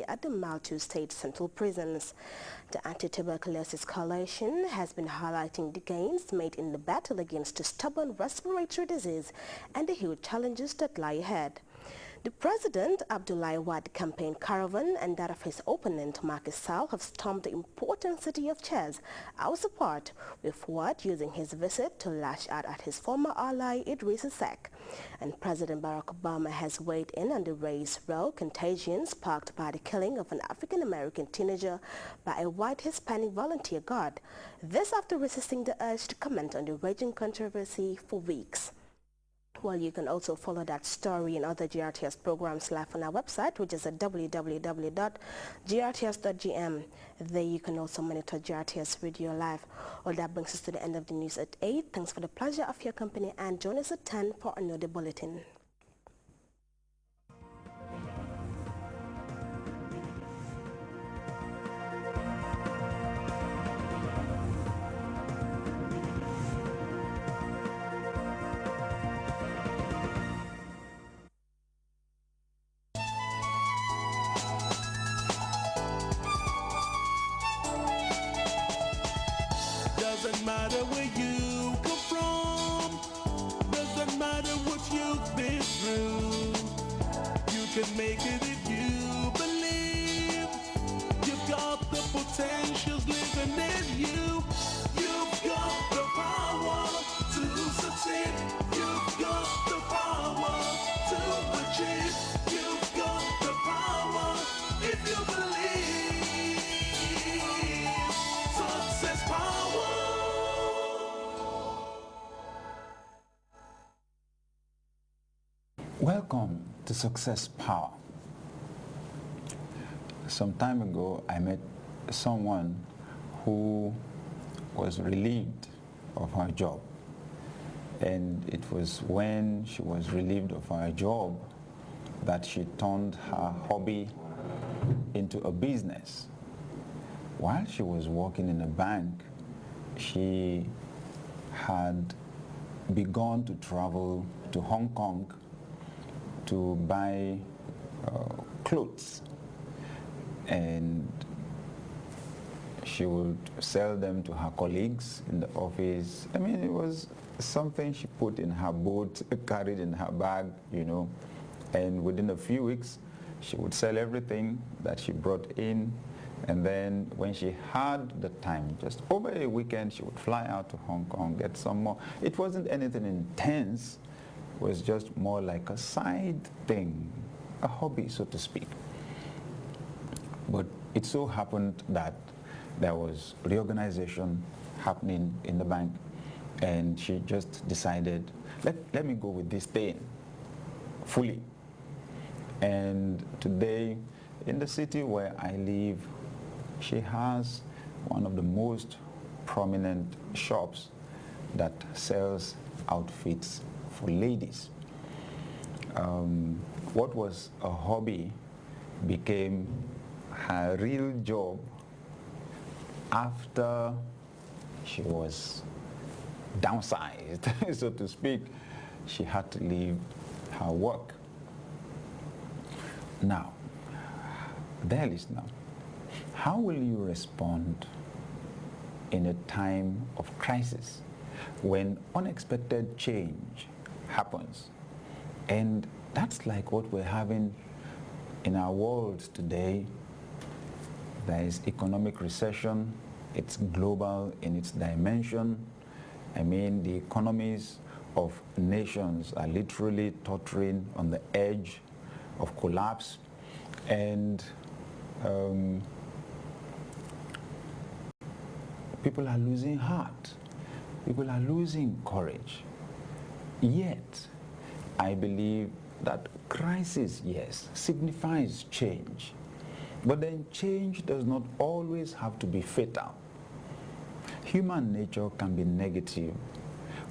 at the Malta State Central Prisons. The Anti-Tuberculosis Coalition has been highlighting the gains made in the battle against the stubborn respiratory disease and the huge challenges that lie ahead. The President Abdoulaye Wade campaign caravan and that of his opponent Macky Sall have stormed the important city of Thiès, hours apart, with Wade using his visit to lash out at his former ally Idrissa Seck. And President Barack Obama has weighed in on the race-row contagion sparked by the killing of an African-American teenager by a white Hispanic volunteer guard. This after resisting the urge to comment on the raging controversy for weeks. Well, you can also follow that story and other GRTS programs live on our website, which is at www.grts.gm. There you can also monitor GRTS Radio Live. Well, that brings us to the end of the news at 8. Thanks for the pleasure of your company, and join us at 10 for another bulletin. Doesn't matter where you come from, doesn't matter what you've been through, you can make it if you believe. You've got the potentials living in you. You've got the power to succeed. You've got the power to achieve. You've got the power if you believe. Success power. Welcome to Success Power. Some time ago, I met someone who was relieved of her job. And it was when she was relieved of her job that she turned her hobby into a business. While she was working in a bank, she had begun to travel to Hong Kong to buy clothes, and she would sell them to her colleagues in the office. I mean, it was something she put in her boat, carried in her bag, you know, and within a few weeks she would sell everything that she brought in, and then when she had the time, just over a weekend, she would fly out to Hong Kong, get some more. It wasn't anything intense. Was just more like a side thing, a hobby, so to speak. But it so happened that there was reorganization happening in the bank, and she just decided, let me go with this thing fully. And today, in the city where I live, she has one of the most prominent shops that sells outfits for ladies. What was a hobby became her real job after she was downsized, so to speak. She had to leave her work. Now, dear listener, how will you respond in a time of crisis when unexpected change happens? And that's like what we're having in our world today. There is economic recession. It's global in its dimension. I mean, the economies of nations are literally tottering on the edge of collapse, and people are losing heart. People are losing courage. Yet, I believe that crisis, yes, signifies change. But then change does not always have to be fatal. Human nature can be negative.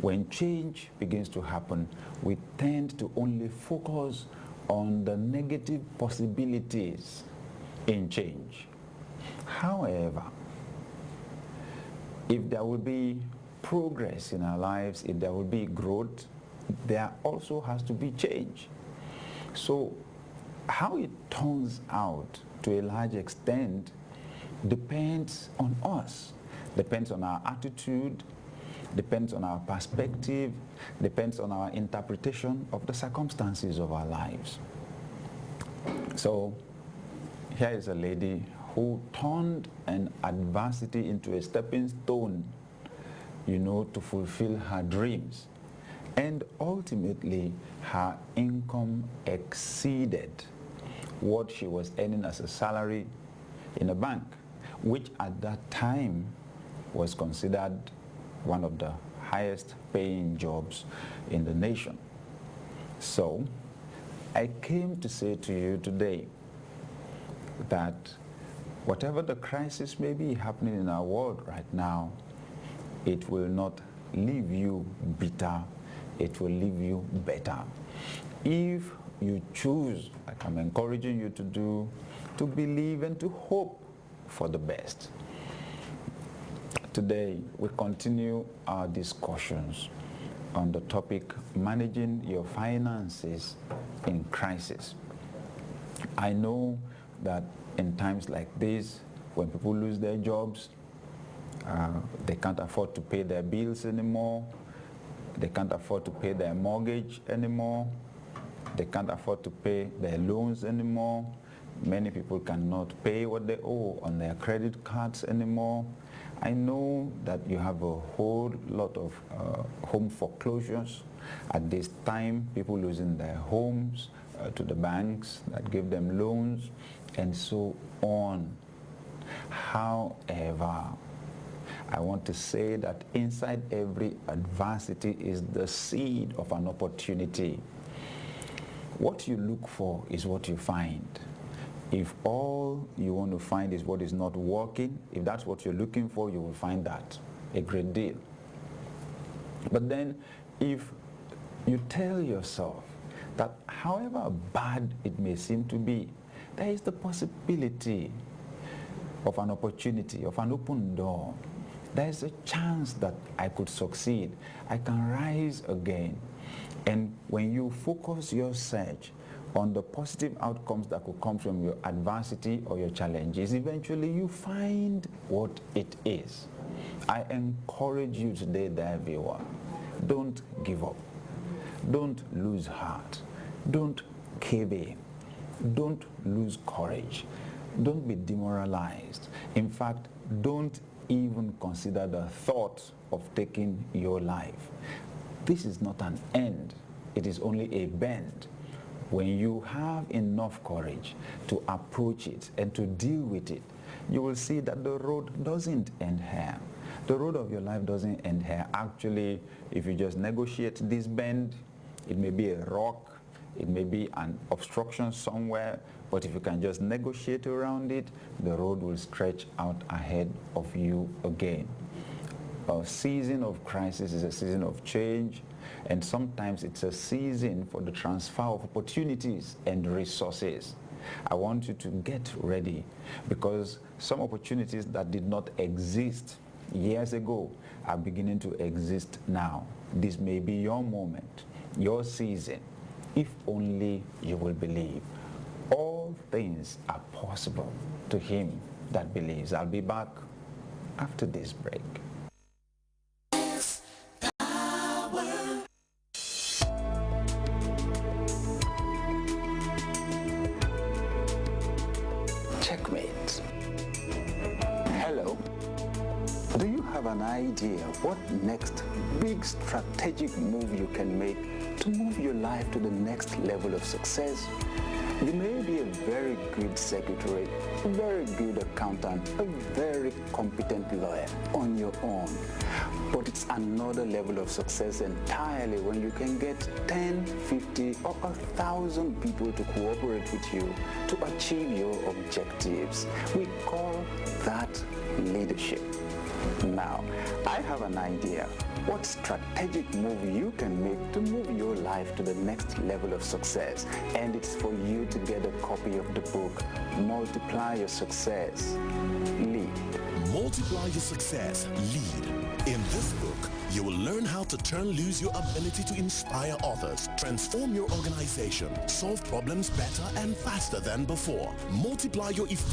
When change begins to happen, we tend to only focus on the negative possibilities in change. However, if there will be progress in our lives, if there will be growth, there also has to be change. So how it turns out to a large extent, depends on us, depends on our attitude, depends on our perspective, depends on our interpretation of the circumstances of our lives. So here is a lady who turned an adversity into a stepping stone, to fulfill her dreams. And ultimately, her income exceeded what she was earning as a salary in a bank, which at that time was considered one of the highest paying jobs in the nation. So I came to say to you today that whatever the crisis may be happening in our world right now, it will not leave you bitter, it will leave you better. If you choose, like I'm encouraging you to do, to believe and to hope for the best. Today, we continue our discussions on the topic, managing your finances in crisis. I know that in times like this, when people lose their jobs, they can't afford to pay their bills anymore, they can't afford to pay their mortgage anymore, they can't afford to pay their loans anymore. Many people cannot pay what they owe on their credit cards anymore. I know that you have a whole lot of home foreclosures at this time, people losing their homes to the banks that give them loans, and so on. However, I want to say that inside every adversity is the seed of an opportunity. What you look for is what you find. If all you want to find is what is not working, if that's what you're looking for, you will find that a great deal. But then if you tell yourself that however bad it may seem to be, there is the possibility of an opportunity, of an open door. There is a chance that I could succeed. I can rise again. And when you focus your search on the positive outcomes that could come from your adversity or your challenges, eventually you find what it is. I encourage you today, dear viewer, don't give up. Don't lose heart. Don't cave in. Don't lose courage. Don't be demoralized. In fact, don't even consider the thought of taking your life. This is not an end. It is only a bend. When you have enough courage to approach it and to deal with it, you will see that the road doesn't end here. The road of your life doesn't end here. Actually, if you just negotiate this bend, it may be a rock, it may be an obstruction somewhere, but if you can just negotiate around it, the road will stretch out ahead of you again. A season of crisis is a season of change, and sometimes it's a season for the transfer of opportunities and resources. I want you to get ready, because some opportunities that did not exist years ago are beginning to exist now. This may be your moment, your season, if only you will believe. All things are possible to him that believes. I'll be back after this break. Checkmate. Hello. Do you have an idea what next big strategic move you can make to move your life to the next level of success? You may be a very good secretary, a very good accountant, a very competent lawyer on your own. But it's another level of success entirely when you can get 10, 50, or 1,000 people to cooperate with you to achieve your objectives. We call that leadership. Now, I have an idea what strategic move you can make to move your life to the next level of success. And it's for you to get a copy of the book, Multiply Your Success, Lead. Multiply Your Success, Lead. In this book, You will learn how to turn loose your ability to inspire others, transform your organization, solve problems better and faster than before, multiply your effect.